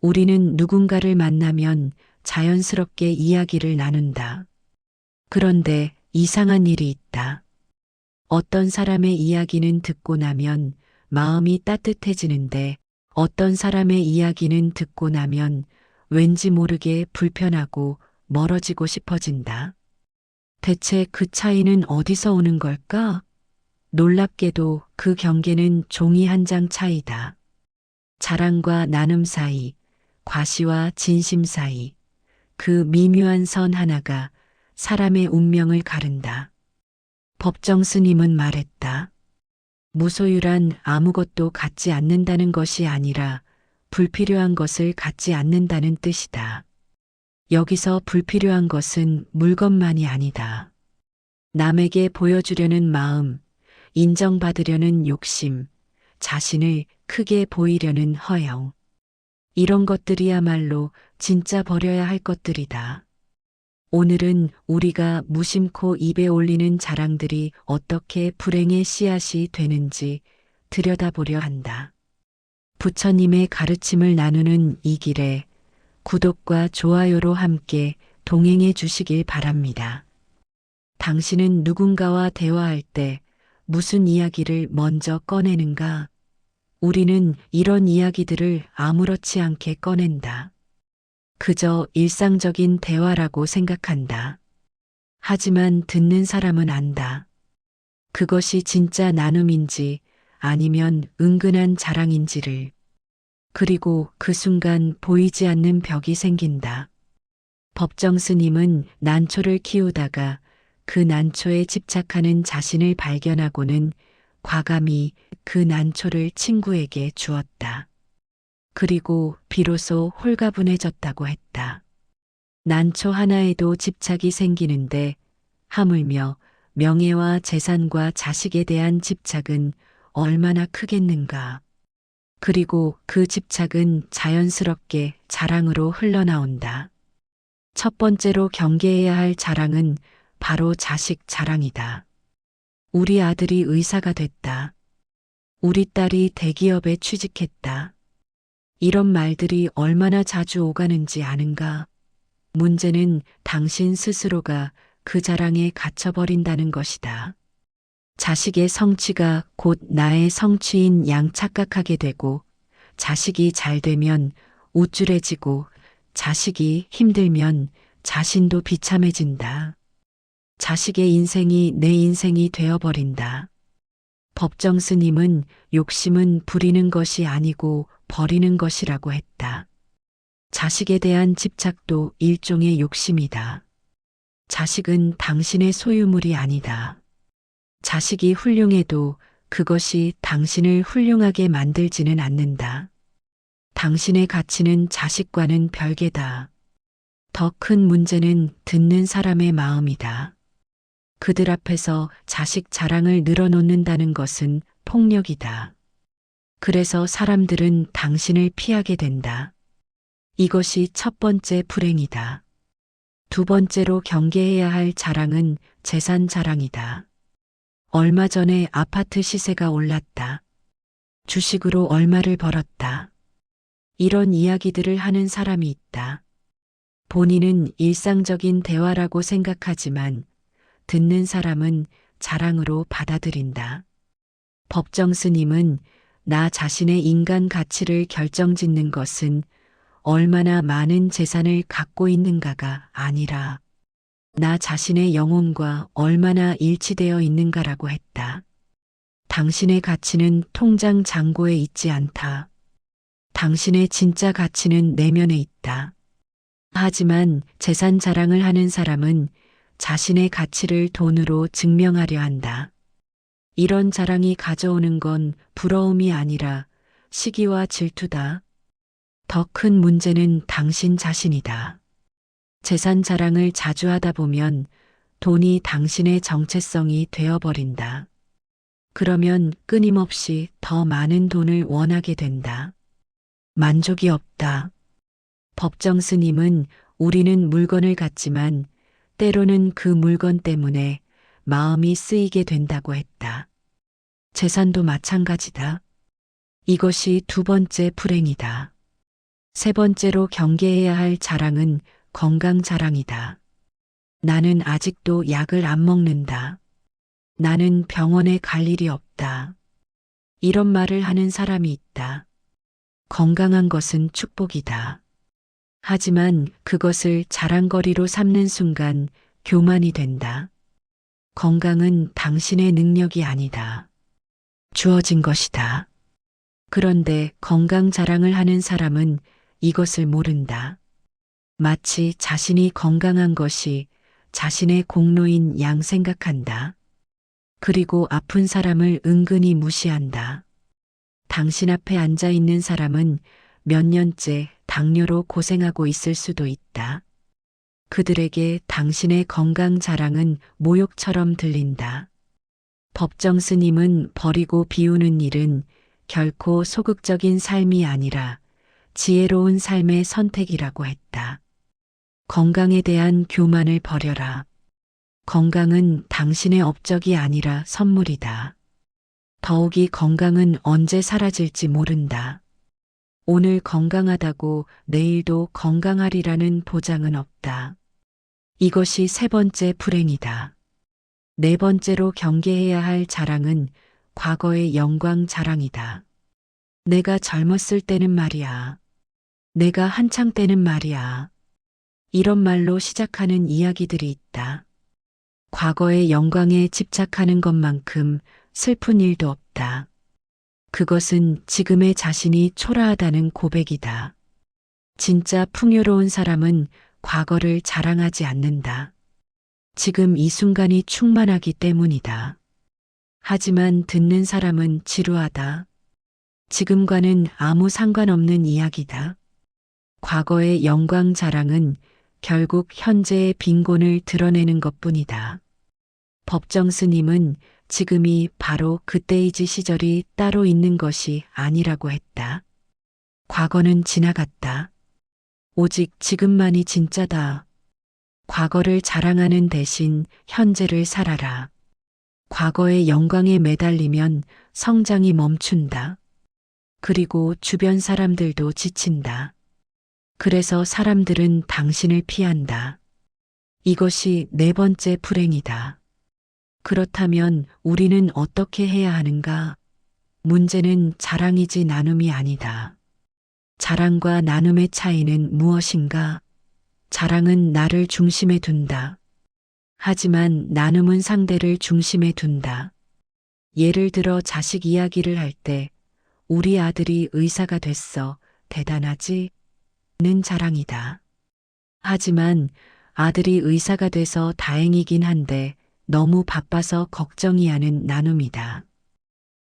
우리는 누군가를 만나면 자연스럽게 이야기를 나눈다. 그런데 이상한 일이 있다. 어떤 사람의 이야기는 듣고 나면 마음이 따뜻해지는데 어떤 사람의 이야기는 듣고 나면 왠지 모르게 불편하고 멀어지고 싶어진다. 대체 그 차이는 어디서 오는 걸까? 놀랍게도 그 경계는 종이 한 장 차이다. 자랑과 나눔 사이, 과시와 진심 사이, 그 미묘한 선 하나가 사람의 운명을 가른다. 법정 스님은 말했다. 무소유란 아무것도 갖지 않는다는 것이 아니라 불필요한 것을 갖지 않는다는 뜻이다. 여기서 불필요한 것은 물건만이 아니다. 남에게 보여주려는 마음, 인정받으려는 욕심, 자신을 크게 보이려는 허영. 이런 것들이야말로 진짜 버려야 할 것들이다. 오늘은 우리가 무심코 입에 올리는 자랑들이 어떻게 불행의 씨앗이 되는지 들여다보려 한다. 부처님의 가르침을 나누는 이 길에 구독과 좋아요로 함께 동행해 주시길 바랍니다. 당신은 누군가와 대화할 때 무슨 이야기를 먼저 꺼내는가? 우리는 이런 이야기들을 아무렇지 않게 꺼낸다. 그저 일상적인 대화라고 생각한다. 하지만 듣는 사람은 안다. 그것이 진짜 나눔인지 아니면 은근한 자랑인지를. 그리고 그 순간 보이지 않는 벽이 생긴다. 법정 스님은 난초를 키우다가 그 난초에 집착하는 자신을 발견하고는 과감히 그 난초를 친구에게 주었다. 그리고 비로소 홀가분해졌다고 했다. 난초 하나에도 집착이 생기는데 하물며 명예와 재산과 자식에 대한 집착은 얼마나 크겠는가. 그리고 그 집착은 자연스럽게 자랑으로 흘러나온다. 첫 번째로 경계해야 할 자랑은 바로 자식 자랑이다. 우리 아들이 의사가 됐다. 우리 딸이 대기업에 취직했다. 이런 말들이 얼마나 자주 오가는지 아는가? 문제는 당신 스스로가 그 자랑에 갇혀버린다는 것이다. 자식의 성취가 곧 나의 성취인 양 착각하게 되고, 자식이 잘 되면 우쭐해지고, 자식이 힘들면 자신도 비참해진다. 자식의 인생이 내 인생이 되어버린다. 법정 스님은 욕심은 부리는 것이 아니고 버리는 것이라고 했다. 자식에 대한 집착도 일종의 욕심이다. 자식은 당신의 소유물이 아니다. 자식이 훌륭해도 그것이 당신을 훌륭하게 만들지는 않는다. 당신의 가치는 자식과는 별개다. 더 큰 문제는 듣는 사람의 마음이다. 그들 앞에서 자식 자랑을 늘어놓는다는 것은 폭력이다. 그래서 사람들은 당신을 피하게 된다. 이것이 첫 번째 불행이다. 두 번째로 경계해야 할 자랑은 재산 자랑이다. 얼마 전에 아파트 시세가 올랐다. 주식으로 얼마를 벌었다. 이런 이야기들을 하는 사람이 있다. 본인은 일상적인 대화라고 생각하지만 듣는 사람은 자랑으로 받아들인다. 법정 스님은 나 자신의 인간 가치를 결정짓는 것은 얼마나 많은 재산을 갖고 있는가가 아니라 나 자신의 영혼과 얼마나 일치되어 있는가라고 했다. 당신의 가치는 통장 잔고에 있지 않다. 당신의 진짜 가치는 내면에 있다. 하지만 재산 자랑을 하는 사람은 자신의 가치를 돈으로 증명하려 한다. 이런 자랑이 가져오는 건 부러움이 아니라 시기와 질투다. 더 큰 문제는 당신 자신이다. 재산 자랑을 자주 하다 보면 돈이 당신의 정체성이 되어버린다. 그러면 끊임없이 더 많은 돈을 원하게 된다. 만족이 없다. 법정 스님은 우리는 물건을 갖지만 때로는 그 물건 때문에 마음이 쓰이게 된다고 했다. 재산도 마찬가지다. 이것이 두 번째 불행이다. 세 번째로 경계해야 할 자랑은 건강 자랑이다. 나는 아직도 약을 안 먹는다. 나는 병원에 갈 일이 없다. 이런 말을 하는 사람이 있다. 건강한 것은 축복이다. 하지만 그것을 자랑거리로 삼는 순간 교만이 된다. 건강은 당신의 능력이 아니다. 주어진 것이다. 그런데 건강 자랑을 하는 사람은 이것을 모른다. 마치 자신이 건강한 것이 자신의 공로인 양 생각한다. 그리고 아픈 사람을 은근히 무시한다. 당신 앞에 앉아 있는 사람은 몇 년째 당뇨로 고생하고 있을 수도 있다. 그들에게 당신의 건강 자랑은 모욕처럼 들린다. 법정 스님은 버리고 비우는 일은 결코 소극적인 삶이 아니라 지혜로운 삶의 선택이라고 했다. 건강에 대한 교만을 버려라. 건강은 당신의 업적이 아니라 선물이다. 더욱이 건강은 언제 사라질지 모른다. 오늘 건강하다고 내일도 건강하리라는 보장은 없다. 이것이 세 번째 불행이다. 네 번째로 경계해야 할 자랑은 과거의 영광 자랑이다. 내가 젊었을 때는 말이야. 내가 한창 때는 말이야. 이런 말로 시작하는 이야기들이 있다. 과거의 영광에 집착하는 것만큼 슬픈 일도 없다. 그것은 지금의 자신이 초라하다는 고백이다. 진짜 풍요로운 사람은 과거를 자랑하지 않는다. 지금 이 순간이 충만하기 때문이다. 하지만 듣는 사람은 지루하다. 지금과는 아무 상관없는 이야기다. 과거의 영광 자랑은 결국 현재의 빈곤을 드러내는 것뿐이다. 법정 스님은 지금이 바로 그때이지 시절이 따로 있는 것이 아니라고 했다. 과거는 지나갔다. 오직 지금만이 진짜다. 과거를 자랑하는 대신 현재를 살아라. 과거의 영광에 매달리면 성장이 멈춘다. 그리고 주변 사람들도 지친다. 그래서 사람들은 당신을 피한다. 이것이 네 번째 불행이다. 그렇다면 우리는 어떻게 해야 하는가? 문제는 자랑이지 나눔이 아니다. 자랑과 나눔의 차이는 무엇인가? 자랑은 나를 중심에 둔다. 하지만 나눔은 상대를 중심에 둔다. 예를 들어 자식 이야기를 할 때 우리 아들이 의사가 됐어. 대단하지? 는 자랑이다. 하지만 아들이 의사가 돼서 다행이긴 한데 너무 바빠서 걱정이야는 나눔이다.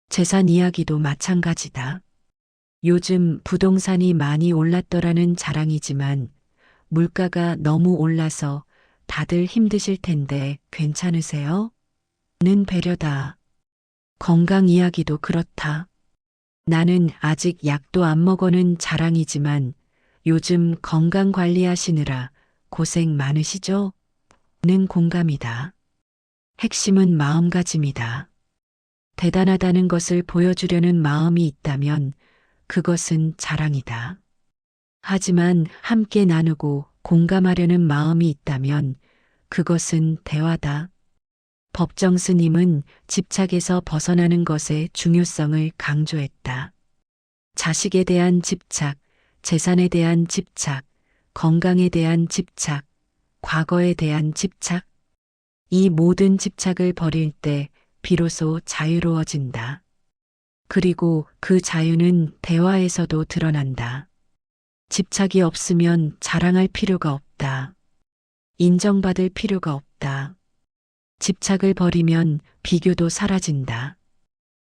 재산 이야기도 마찬가지다. 요즘 부동산이 많이 올랐더라는 자랑이지만 물가가 너무 올라서 다들 힘드실 텐데 괜찮으세요? 는 배려다. 건강 이야기도 그렇다. 나는 아직 약도 안 먹어는 자랑이지만 요즘 건강 관리하시느라 고생 많으시죠? 는 공감이다. 핵심은 마음가짐이다. 대단하다는 것을 보여주려는 마음이 있다면 그것은 자랑이다. 하지만 함께 나누고 공감하려는 마음이 있다면 그것은 대화다. 법정 스님은 집착에서 벗어나는 것의 중요성을 강조했다. 자식에 대한 집착, 재산에 대한 집착, 건강에 대한 집착, 과거에 대한 집착. 이 모든 집착을 버릴 때 비로소 자유로워진다. 그리고 그 자유는 대화에서도 드러난다. 집착이 없으면 자랑할 필요가 없다. 인정받을 필요가 없다. 집착을 버리면 비교도 사라진다.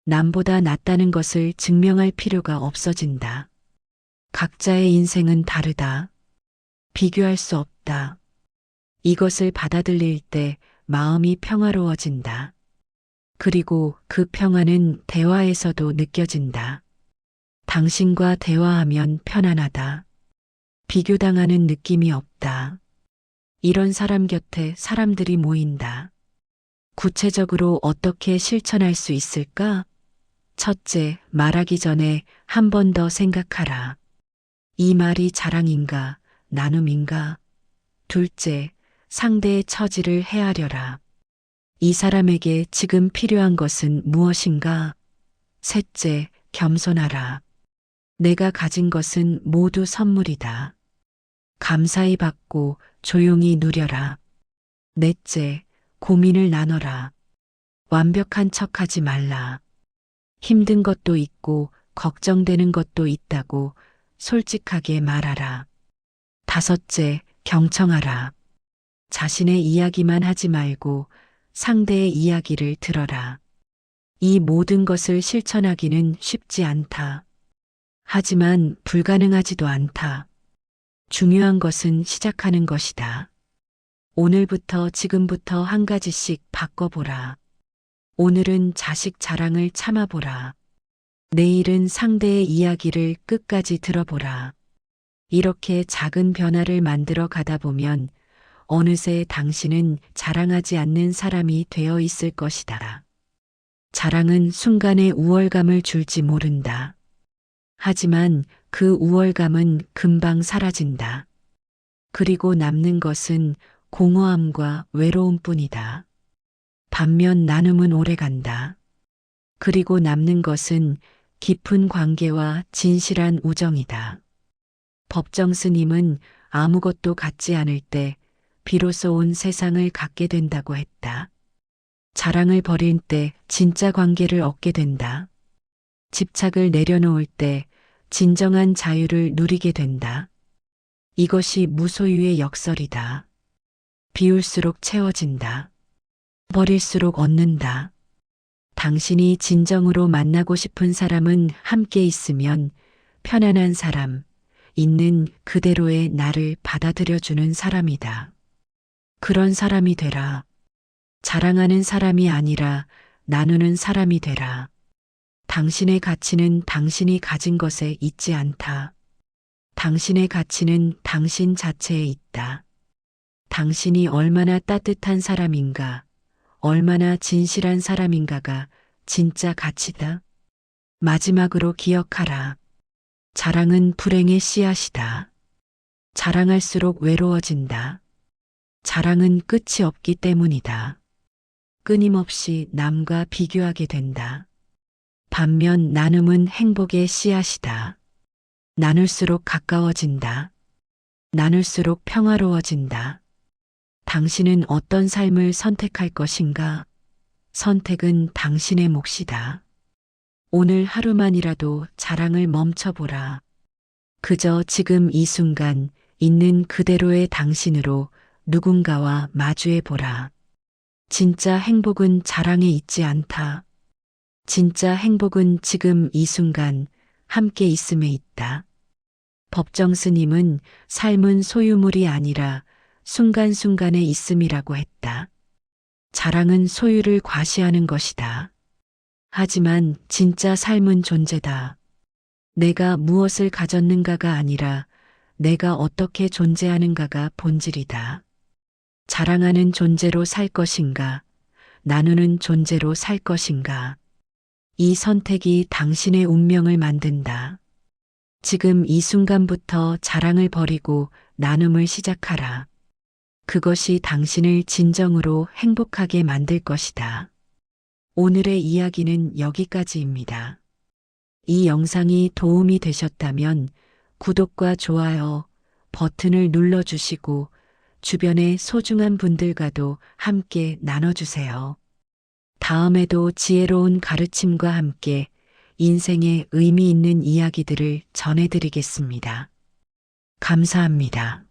남보다 낫다는 것을 증명할 필요가 없어진다. 각자의 인생은 다르다. 비교할 수 없다. 이것을 받아들일 때 마음이 평화로워진다. 그리고 그 평화는 대화에서도 느껴진다. 당신과 대화하면 편안하다. 비교당하는 느낌이 없다. 이런 사람 곁에 사람들이 모인다. 구체적으로 어떻게 실천할 수 있을까? 첫째, 말하기 전에 한 번 더 생각하라. 이 말이 자랑인가, 나눔인가? 둘째, 상대의 처지를 헤아려라. 이 사람에게 지금 필요한 것은 무엇인가? 셋째, 겸손하라. 내가 가진 것은 모두 선물이다. 감사히 받고 조용히 누려라. 넷째, 고민을 나눠라. 완벽한 척하지 말라. 힘든 것도 있고 걱정되는 것도 있다고 솔직하게 말하라. 다섯째, 경청하라. 자신의 이야기만 하지 말고 상대의 이야기를 들어라. 이 모든 것을 실천하기는 쉽지 않다. 하지만 불가능하지도 않다. 중요한 것은 시작하는 것이다. 오늘부터 지금부터 한 가지씩 바꿔보라. 오늘은 자식 자랑을 참아보라. 내일은 상대의 이야기를 끝까지 들어보라. 이렇게 작은 변화를 만들어 가다 보면 어느새 당신은 자랑하지 않는 사람이 되어 있을 것이다. 자랑은 순간의 우월감을 줄지 모른다. 하지만 그 우월감은 금방 사라진다. 그리고 남는 것은 공허함과 외로움뿐이다. 반면 나눔은 오래간다. 그리고 남는 것은 깊은 관계와 진실한 우정이다. 법정 스님은 아무것도 갖지 않을 때 비로소 온 세상을 갖게 된다고 했다. 자랑을 버릴 때 진짜 관계를 얻게 된다. 집착을 내려놓을 때 진정한 자유를 누리게 된다. 이것이 무소유의 역설이다. 비울수록 채워진다. 버릴수록 얻는다. 당신이 진정으로 만나고 싶은 사람은 함께 있으면 편안한 사람, 있는 그대로의 나를 받아들여주는 사람이다. 그런 사람이 되라. 자랑하는 사람이 아니라 나누는 사람이 되라. 당신의 가치는 당신이 가진 것에 있지 않다. 당신의 가치는 당신 자체에 있다. 당신이 얼마나 따뜻한 사람인가, 얼마나 진실한 사람인가가 진짜 가치다. 마지막으로 기억하라. 자랑은 불행의 씨앗이다. 자랑할수록 외로워진다. 자랑은 끝이 없기 때문이다. 끊임없이 남과 비교하게 된다. 반면 나눔은 행복의 씨앗이다. 나눌수록 가까워진다. 나눌수록 평화로워진다. 당신은 어떤 삶을 선택할 것인가? 선택은 당신의 몫이다. 오늘 하루만이라도 자랑을 멈춰보라. 그저 지금 이 순간 있는 그대로의 당신으로 누군가와 마주해보라. 진짜 행복은 자랑에 있지 않다. 진짜 행복은 지금 이 순간 함께 있음에 있다. 법정 스님은 삶은 소유물이 아니라 순간순간에 있음이라고 했다. 자랑은 소유를 과시하는 것이다. 하지만 진짜 삶은 존재다. 내가 무엇을 가졌는가가 아니라 내가 어떻게 존재하는가가 본질이다. 자랑하는 존재로 살 것인가, 나누는 존재로 살 것인가. 이 선택이 당신의 운명을 만든다. 지금 이 순간부터 자랑을 버리고 나눔을 시작하라. 그것이 당신을 진정으로 행복하게 만들 것이다. 오늘의 이야기는 여기까지입니다. 이 영상이 도움이 되셨다면 구독과 좋아요 버튼을 눌러주시고 주변의 소중한 분들과도 함께 나눠주세요. 다음에도 지혜로운 가르침과 함께 인생에 의미 있는 이야기들을 전해드리겠습니다. 감사합니다.